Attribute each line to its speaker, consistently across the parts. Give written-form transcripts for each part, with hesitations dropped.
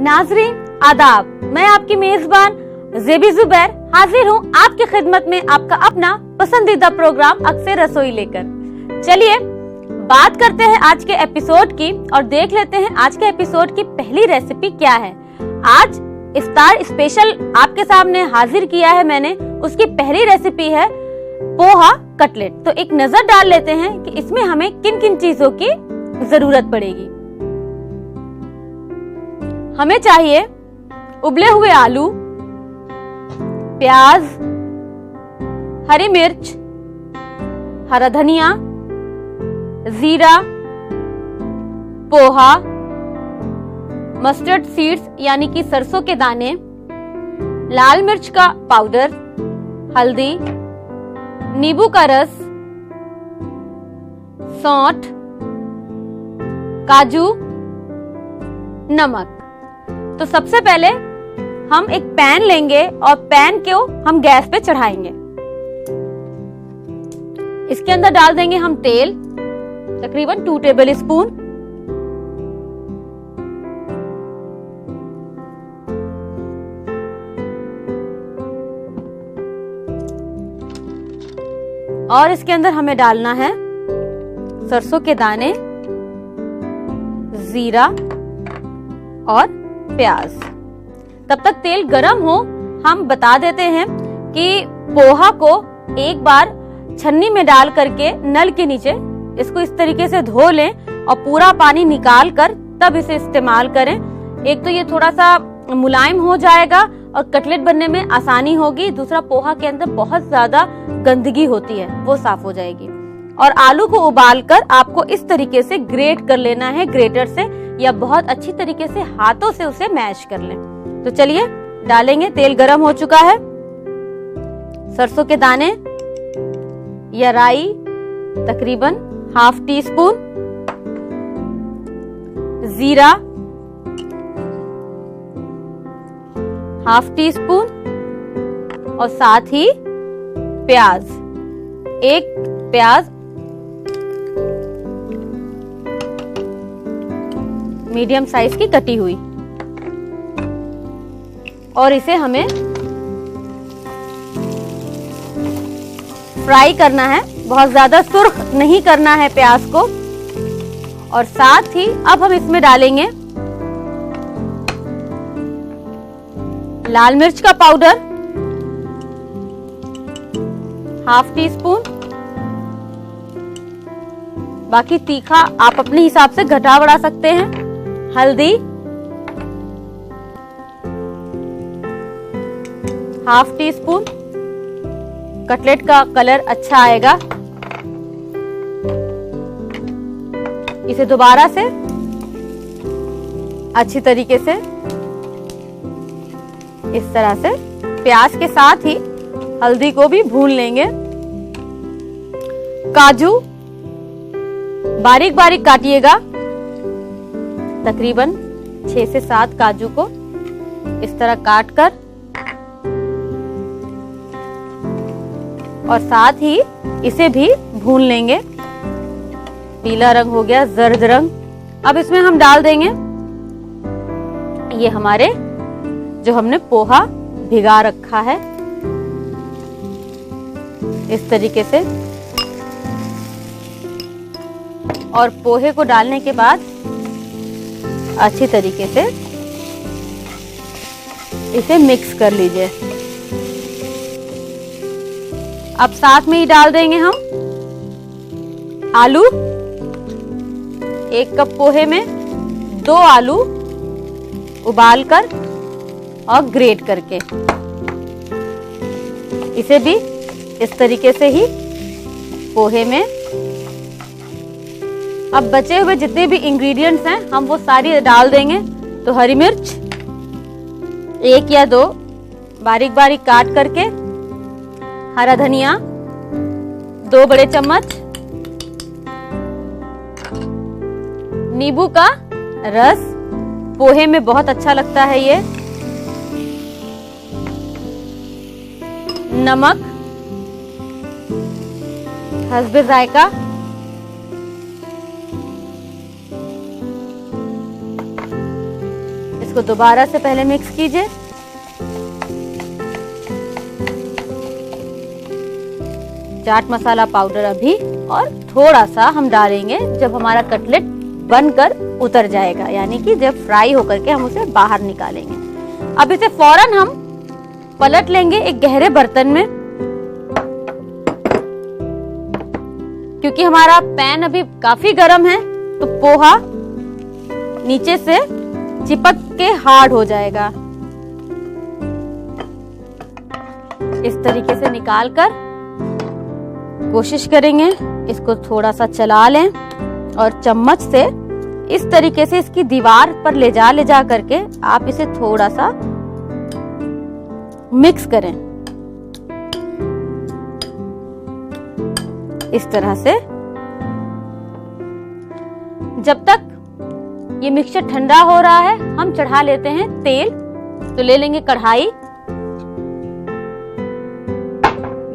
Speaker 1: नाजरीन आदाब, मैं आपकी मेजबान ज़ेबी ज़ुबैर हाजिर हूँ आपकी खिदमत में आपका अपना पसंदीदा प्रोग्राम अक्सर रसोई लेकर। चलिए बात करते हैं आज के एपिसोड की और देख लेते हैं आज के एपिसोड की पहली रेसिपी क्या है। आज इफ्तार स्पेशल आपके सामने हाजिर किया है मैंने। उसकी पहली रेसिपी है पोहा कटलेट। तो एक नजर डाल लेते हैं कि इसमें हमें किन किन चीजों की जरूरत पड़ेगी। हमें चाहिए उबले हुए आलू, प्याज, हरी मिर्च, हरा धनिया, जीरा, पोहा, मस्टर्ड सीड्स यानी कि सरसों के दाने, लाल मिर्च का पाउडर, हल्दी, नींबू का रस, सौंठ, काजू, नमक। तो सबसे पहले हम एक पैन लेंगे और पैन को हम गैस पे चढ़ाएंगे। इसके अंदर डाल देंगे हम तेल, तकरीबन 2 टेबल स्पून। और इसके अंदर हमें डालना है सरसों के दाने, जीरा और प्याज। तब तक तेल गरम हो, हम बता देते हैं कि पोहा को एक बार छन्नी में डाल करके नल के नीचे इसको इस तरीके से धो लें और पूरा पानी निकाल कर तब इसे इस्तेमाल करें। एक तो ये थोड़ा सा मुलायम हो जाएगा और कटलेट बनने में आसानी होगी। दूसरा, पोहा के अंदर बहुत ज्यादा गंदगी होती है, वो साफ हो जाएगी। और आलू को उबालकर आपको इस तरीके से ग्रेट कर लेना है ग्रेटर से, या बहुत अच्छी तरीके से हाथों से उसे मैश कर लें। तो चलिए डालेंगे। तेल गरम हो चुका है। सरसों के दाने या राई तकरीबन ½ टी स्पून, जीरा ½ टी स्पून और साथ ही प्याज, एक प्याज मीडियम साइज की कटी हुई, और इसे हमें फ्राई करना है। बहुत ज्यादा सुर्ख नहीं करना है प्याज को। और साथ ही अब हम इसमें डालेंगे लाल मिर्च का पाउडर ½ टी स्पून। बाकी तीखा आप अपने हिसाब से घटा बढ़ा सकते हैं। हल्दी ½ टी स्पून, कटलेट का कलर अच्छा आएगा। इसे दोबारा से अच्छी तरीके से इस तरह से प्याज के साथ ही हल्दी को भी भून लेंगे। काजू बारीक बारीक काटिएगा, तकरीबन 6 से 7 काजू को इस तरह काट कर, और साथ ही इसे भी भून लेंगे। पीला रंग हो गया, जर्द रंग। अब इसमें हम डाल देंगे ये हमारे जो हमने पोहा भिगा रखा है, इस तरीके से। और पोहे को डालने के बाद अच्छी तरीके से इसे मिक्स कर लीजिए। अब साथ में ही डाल देंगे हम आलू। 1 कप पोहे में 2 आलू उबालकर और ग्रेट करके, इसे भी इस तरीके से ही पोहे में। अब बचे हुए जितने भी इंग्रेडिएंट्स हैं हम वो सारी डाल देंगे। तो हरी मिर्च 1 या 2 बारीक बारीक काट करके, हरा धनिया 2 बड़े चम्मच, नींबू का रस, पोहे में बहुत अच्छा लगता है ये, नमक हस्बे जायका, इसको दोबारा से पहले मिक्स कीजिए। चाट मसाला पाउडर अभी और थोड़ा सा हम डालेंगे जब हमारा कटलेट बनकर उतर जाएगा, यानी कि जब फ्राई होकर के हम उसे बाहर निकालेंगे। अब इसे फौरन हम पलट लेंगे एक गहरे बर्तन में, क्योंकि हमारा पैन अभी काफी गर्म है तो पोहा नीचे से चिपक के हार्ड हो जाएगा। इस तरीके से निकालकर कोशिश करेंगे इसको थोड़ा सा चला लें और चम्मच से इस तरीके से इसकी दीवार पर ले जा करके आप इसे थोड़ा सा मिक्स करें। इस तरह से जब तक ये मिक्सचर ठंडा हो रहा है हम चढ़ा लेते हैं तेल। तो ले लेंगे कढ़ाई,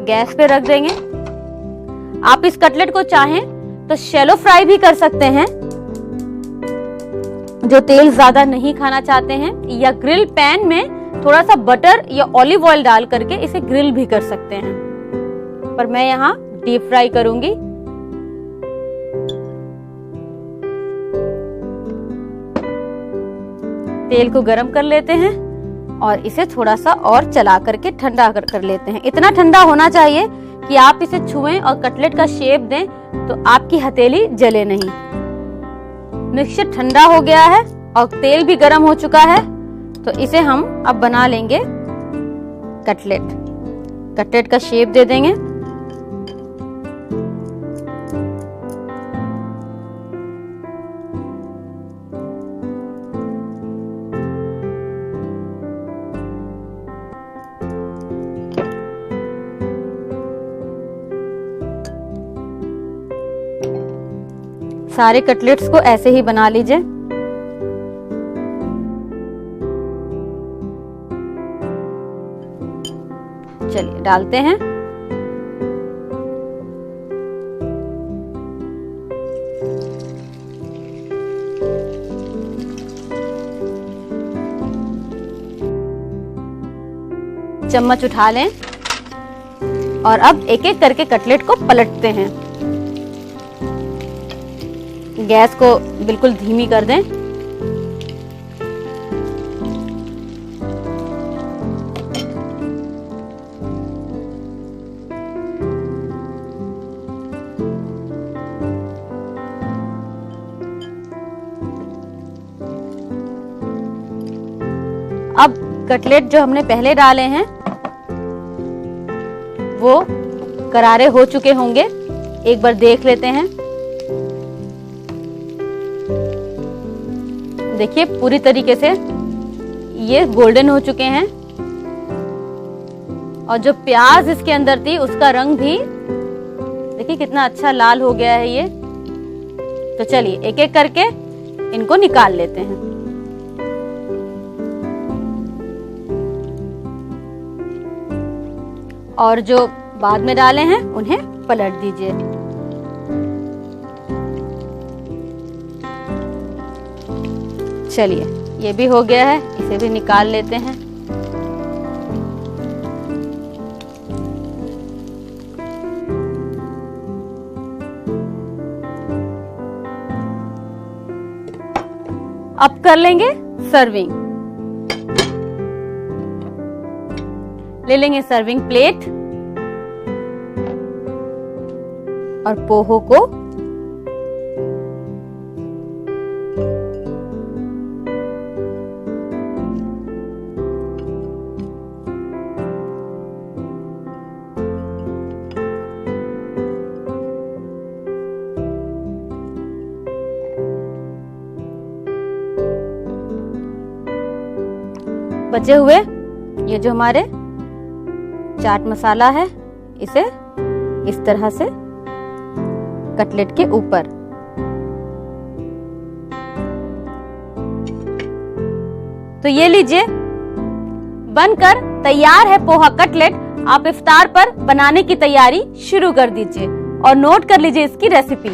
Speaker 1: गैस पे रख देंगे। आप इस कटलेट को चाहें तो शैलो फ्राई भी कर सकते हैं, जो तेल ज्यादा नहीं खाना चाहते हैं, या ग्रिल पैन में थोड़ा सा बटर या ऑलिव ऑयल डाल करके इसे ग्रिल भी कर सकते हैं, पर मैं यहाँ डीप फ्राई करूंगी। तेल को गरम कर लेते हैं और इसे थोड़ा सा और चला करके ठंडा कर लेते हैं। इतना ठंडा होना चाहिए कि आप इसे छुएं और कटलेट का शेप दें तो आपकी हथेली जले नहीं। मिक्सचर ठंडा हो गया है और तेल भी गरम हो चुका है, तो इसे हम अब बना लेंगे कटलेट का शेप दे देंगे। सारे कटलेट्स को ऐसे ही बना लीजिए। चलिए डालते हैं। चम्मच उठा लें और अब एक एक करके कटलेट को पलटते हैं। गैस को बिल्कुल धीमी कर दें। अब कटलेट जो हमने पहले डाले हैं वो करारे हो चुके होंगे, एक बार देख लेते हैं। देखिए पूरी तरीके से ये गोल्डन हो चुके हैं और जो प्याज इसके अंदर थी उसका रंग भी देखिए कितना अच्छा लाल हो गया है ये। तो चलिए एक एक करके इनको निकाल लेते हैं। और जो बाद में डाले हैं उन्हें पलट दीजिए। चलिए ये भी हो गया है, इसे भी निकाल लेते हैं। अब कर लेंगे सर्विंग। ले लेंगे सर्विंग प्लेट और पोहो को बचे हुए ये जो हमारे चाट मसाला है इसे इस तरह से कटलेट के ऊपर। तो ये लीजिए बनकर तैयार है पोहा कटलेट। आप इफ्तार पर बनाने की तैयारी शुरू कर दीजिए और नोट कर लीजिए इसकी रेसिपी।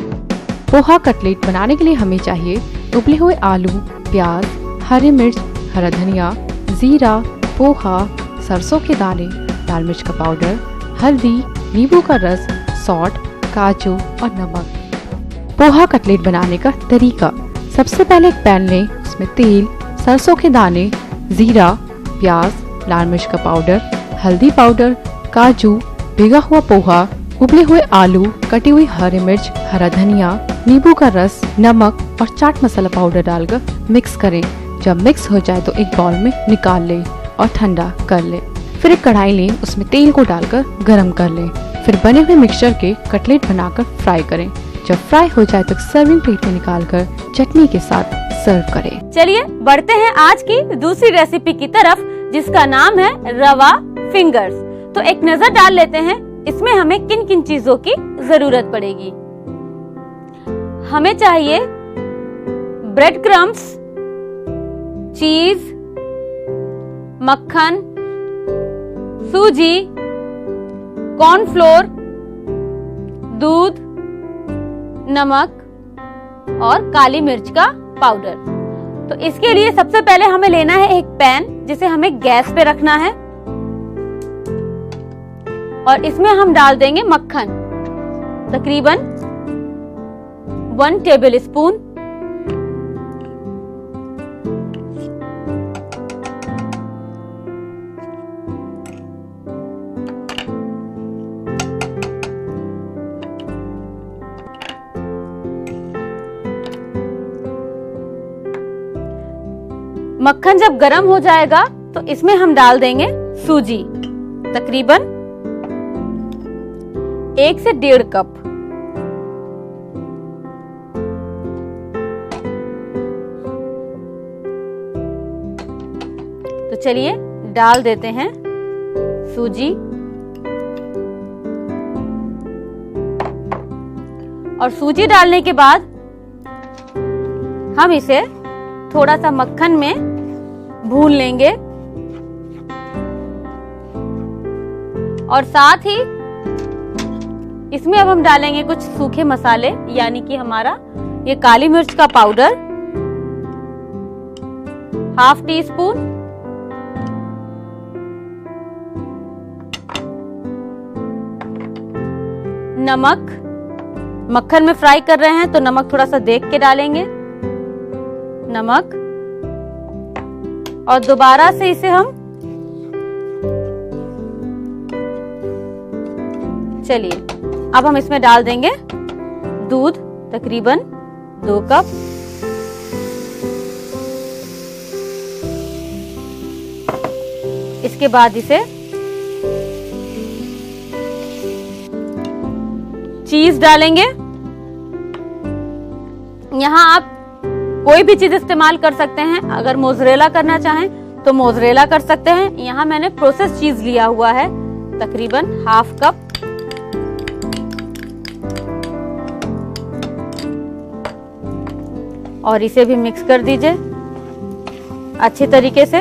Speaker 2: पोहा कटलेट बनाने के लिए हमें चाहिए उबले हुए आलू, प्याज, हरी मिर्च, हरा धनिया, जीरा, पोहा, सरसों के दाने, लाल मिर्च का पाउडर, हल्दी, नींबू का रस, सॉल्ट, काजू और नमक। पोहा कटलेट बनाने का तरीका। सबसे पहले एक पैन लें, उसमें तेल, सरसों के दाने, जीरा, प्याज, लाल मिर्च का पाउडर, हल्दी पाउडर, काजू, भिगा हुआ पोहा, उबले हुए आलू, कटी हुई हरी मिर्च, हरा धनिया, नींबू का रस, नमक और चाट मसाला पाउडर डालकर मिक्स करें। जब मिक्स हो जाए तो एक बाउल में निकाल लें और ठंडा कर लें। फिर एक कढ़ाई लें, उसमें तेल को डालकर गरम कर लें। फिर बने हुए मिक्सचर के कटलेट बनाकर फ्राई करें। जब फ्राई हो जाए तो सर्विंग प्लेट में निकालकर चटनी के साथ सर्व करें।
Speaker 1: चलिए बढ़ते हैं आज की दूसरी रेसिपी की तरफ, जिसका नाम है रवा फिंगर्स। तो एक नजर डाल लेते हैं इसमें हमें किन किन चीजों की जरूरत पड़ेगी। हमें चाहिए ब्रेड क्रम्स, चीज, मक्खन, सूजी, कॉर्नफ्लोर, दूध, नमक और काली मिर्च का पाउडर। तो इसके लिए सबसे पहले हमें लेना है एक पैन, जिसे हमें गैस पे रखना है और इसमें हम डाल देंगे मक्खन, तकरीबन 1 टेबल स्पून। मक्खन जब गरम हो जाएगा तो इसमें हम डाल देंगे सूजी, तकरीबन 1 से 1.5 कप। तो चलिए डाल देते हैं सूजी और सूजी डालने के बाद हम इसे थोड़ा सा मक्खन में भून लेंगे और साथ ही इसमें अब हम डालेंगे कुछ सूखे मसाले, यानी कि हमारा ये काली मिर्च का पाउडर ½ टीस्पून, नमक, मक्खन में फ्राई कर रहे हैं तो नमक थोड़ा सा देख के डालेंगे, नमक, और दोबारा से इसे हम चलिए अब हम इसमें डाल देंगे दूध, तकरीबन 2 कप। इसके बाद इसे चीज डालेंगे। यहाँ आप कोई भी चीज इस्तेमाल कर सकते हैं। अगर मोज़रेला करना चाहें तो मोज़रेला कर सकते हैं। यहाँ मैंने प्रोसेस चीज लिया हुआ है, तकरीबन ½ कप। और इसे भी मिक्स कर दीजिए अच्छी तरीके से।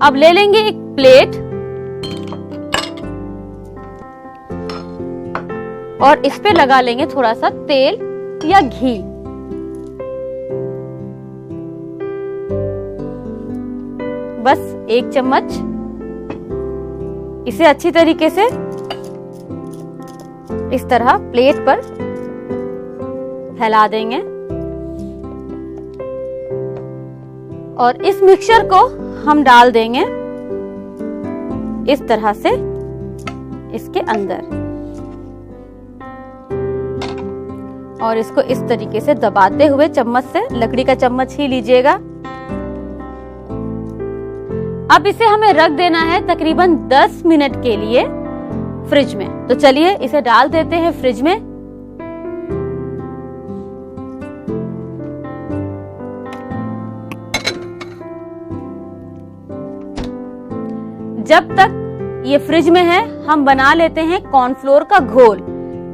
Speaker 1: अब ले लेंगे एक प्लेट और इस पे लगा लेंगे थोड़ा सा तेल या घी। बस 1 चम्मच। इसे अच्छी तरीके से इस तरह प्लेट पर फैला देंगे और इस मिक्सचर को हम डाल देंगे इस तरह से इसके अंदर और इसको इस तरीके से दबाते हुए चम्मच से, लकड़ी का चम्मच ही लीजिएगा। अब इसे हमें रख देना है तकरीबन 10 मिनट के लिए फ्रिज में। तो चलिए इसे डाल देते हैं फ्रिज में। जब तक ये फ्रिज में है हम बना लेते हैं कॉर्नफ्लोर का घोल।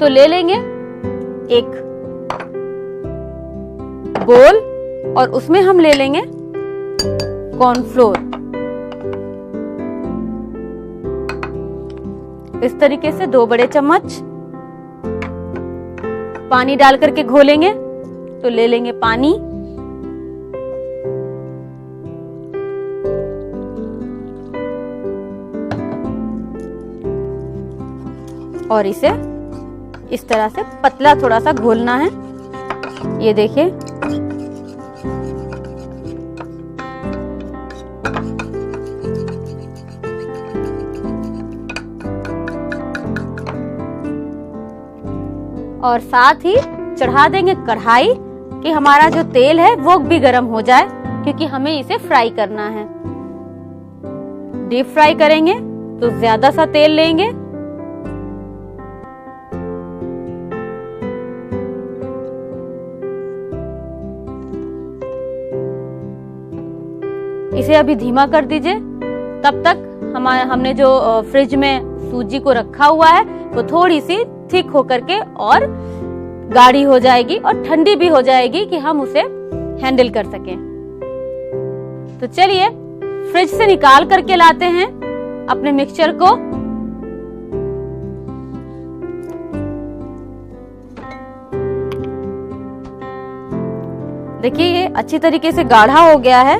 Speaker 1: तो ले लेंगे एक बोल और उसमें हम ले लेंगे कॉर्नफ्लोर इस तरीके से 2 बड़े चम्मच। पानी डाल करके घोलेंगे तो ले लेंगे पानी। और इसे इस तरह से पतला थोड़ा सा घोलना है। ये देखिए, और साथ ही चढ़ा देंगे कढ़ाई कि हमारा जो तेल है वो भी गर्म हो जाए, क्योंकि हमें इसे फ्राई करना है। डीप फ्राई करेंगे तो ज्यादा सा तेल लेंगे। इसे अभी धीमा कर दीजिए। तब तक हमने जो फ्रिज में सूजी को रखा हुआ है वो थोड़ी सी थिक होकर के और गाढ़ी हो जाएगी और ठंडी भी हो जाएगी कि हम उसे हैंडल कर सकें। तो चलिए फ्रिज से निकाल करके लाते हैं अपने मिक्सचर को। देखिए ये अच्छी तरीके से गाढ़ा हो गया है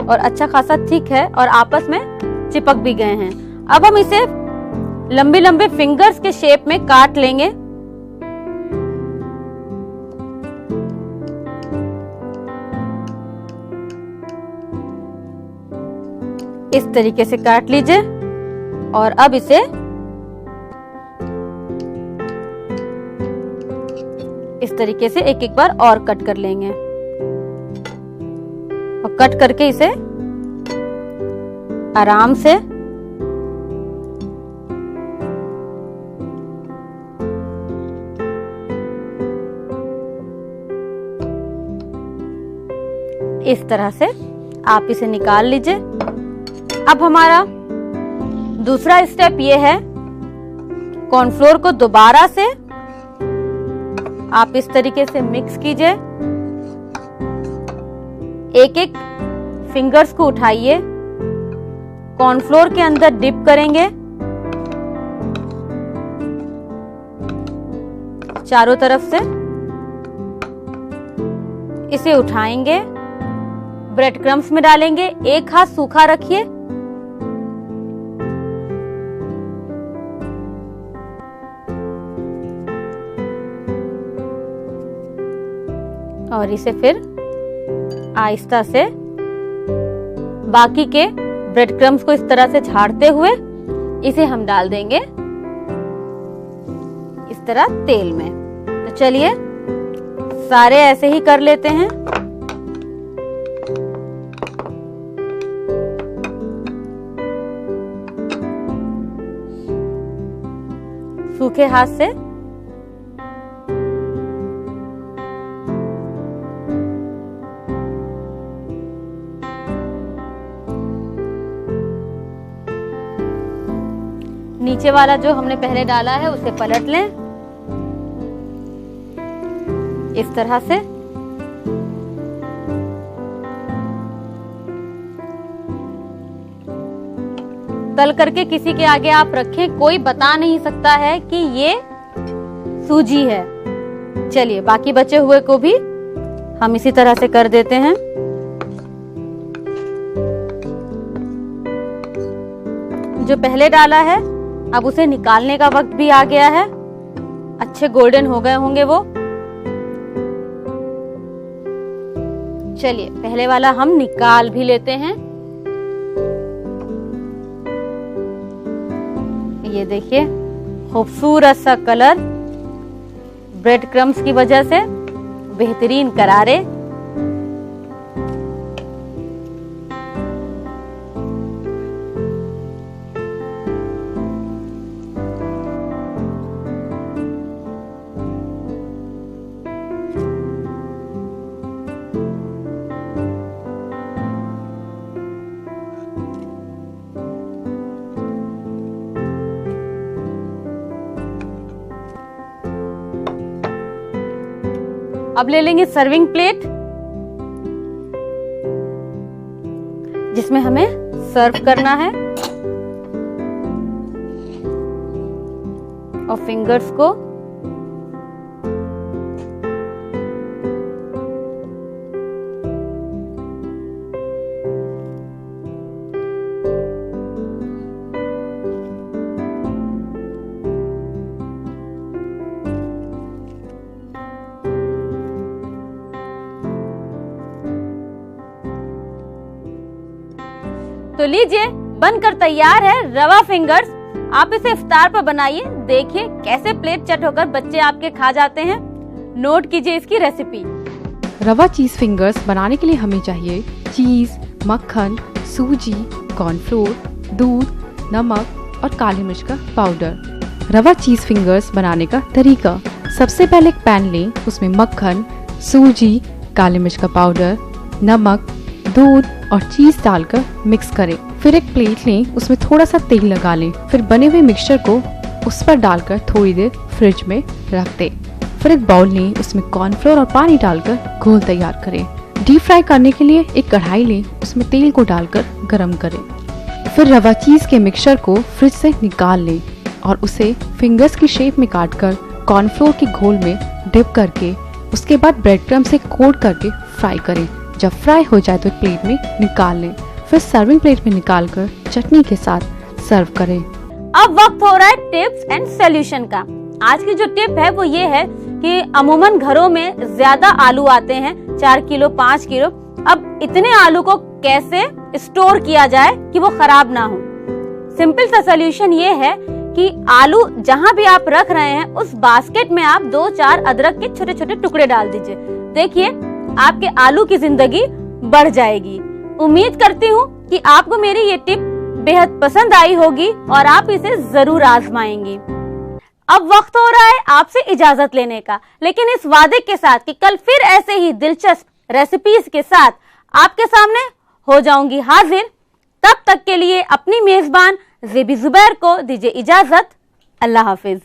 Speaker 1: और अच्छा खासा थिक है और आपस में चिपक भी गए हैं। अब हम इसे लंबे लंबे फिंगर्स के शेप में काट लेंगे। इस तरीके से काट लीजिए और अब इसे इस तरीके से एक एक बार और कट कर लेंगे और कट करके इसे आराम से इस तरह से आप इसे निकाल लीजिए। अब हमारा दूसरा स्टेप ये है, कॉर्नफ्लोर को दोबारा से आप इस तरीके से मिक्स कीजिए। एक एक फिंगर्स को उठाइए, कॉर्नफ्लोर के अंदर डिप करेंगे, चारों तरफ से इसे उठाएंगे, ब्रेड क्रम्स में डालेंगे। एक हाथ सूखा रखिए और इसे फिर आहिस्ता से बाकी के ब्रेड क्रम्स को इस तरह से झाड़ते हुए इसे हम डाल देंगे इस तरह तेल में। तो चलिए सारे ऐसे ही कर लेते हैं। सूखे हाथ से नीचे वाला जो हमने पहले डाला है उसे पलट लें इस तरह से। तल करके किसी के आगे आप रखें, कोई बता नहीं सकता है कि ये सूजी है। चलिए बाकी बचे हुए को भी हम इसी तरह से कर देते हैं। जो पहले डाला है अब उसे निकालने का वक्त भी आ गया है। अच्छे गोल्डन हो गए होंगे वो। चलिए पहले वाला हम निकाल भी लेते हैं। ये देखिए खूबसूरत सा कलर, ब्रेड क्रम्स की वजह से बेहतरीन करारे। अब ले लेंगे सर्विंग प्लेट जिसमें हमें सर्व करना है और फिंगर्स को तो लीजिए, बनकर तैयार है रवा फिंगर्स। आप इसे इफ्तार पर बनाइए, देखिए कैसे प्लेट चट होकर बच्चे आपके खा जाते हैं। नोट कीजिए इसकी रेसिपी।
Speaker 2: रवा चीज फिंगर्स बनाने के लिए हमें चाहिए चीज, मक्खन, सूजी, कॉर्नफ्लोर, दूध, नमक और काली मिर्च का पाउडर। रवा चीज फिंगर्स बनाने का तरीका। सबसे पहले एक पैन लें, उसमें मक्खन, सूजी, काली मिर्च का पाउडर, नमक, दूध और चीज डालकर मिक्स करें। फिर एक प्लेट लें, उसमें थोड़ा सा तेल लगा लें। फिर बने हुए मिक्सचर को उस पर डालकर थोड़ी देर फ्रिज में रख दें। फिर एक बाउल लें, उसमें कॉर्नफ्लोर और पानी डालकर घोल तैयार करें। डीप फ्राई करने के लिए एक कढ़ाई लें, उसमें तेल को डालकर गरम करें। फिर रवा चीज के मिक्सचर को फ्रिज से निकाल लें और उसे फिंगर्स की शेप में काटकर कॉर्नफ्लोर के घोल में डिप करके उसके बाद ब्रेड क्रम्ब से कोट करके फ्राई करें। जब फ्राई हो जाए तो एक प्लेट में निकाल लें। फिर सर्विंग प्लेट में निकालकर चटनी के साथ सर्व करें।
Speaker 1: अब वक्त हो रहा है टिप्स एंड सॉल्यूशन का। आज की जो टिप है वो ये है कि अमूमन घरों में ज्यादा आलू आते हैं, 4 किलो 5 किलो। अब इतने आलू को कैसे स्टोर किया जाए कि वो खराब ना हो। सिंपल सा सॉल्यूशन ये है कि आलू जहाँ भी आप रख रहे हैं उस बास्केट में आप 2-4 अदरक के छोटे छोटे टुकड़े डाल दीजिए। देखिए आपके आलू की जिंदगी बढ़ जाएगी। उम्मीद करती हूँ कि आपको मेरी ये टिप बेहद पसंद आई होगी और आप इसे जरूर आजमाएंगी। अब वक्त हो रहा है आपसे इजाजत लेने का, लेकिन इस वादे के साथ कि कल फिर ऐसे ही दिलचस्प रेसिपीज के साथ आपके सामने हो जाऊंगी हाजिर। तब तक के लिए अपनी मेजबान ज़ेबी ज़ुबैर को दीजिए इजाजत। अल्लाह हाफिज।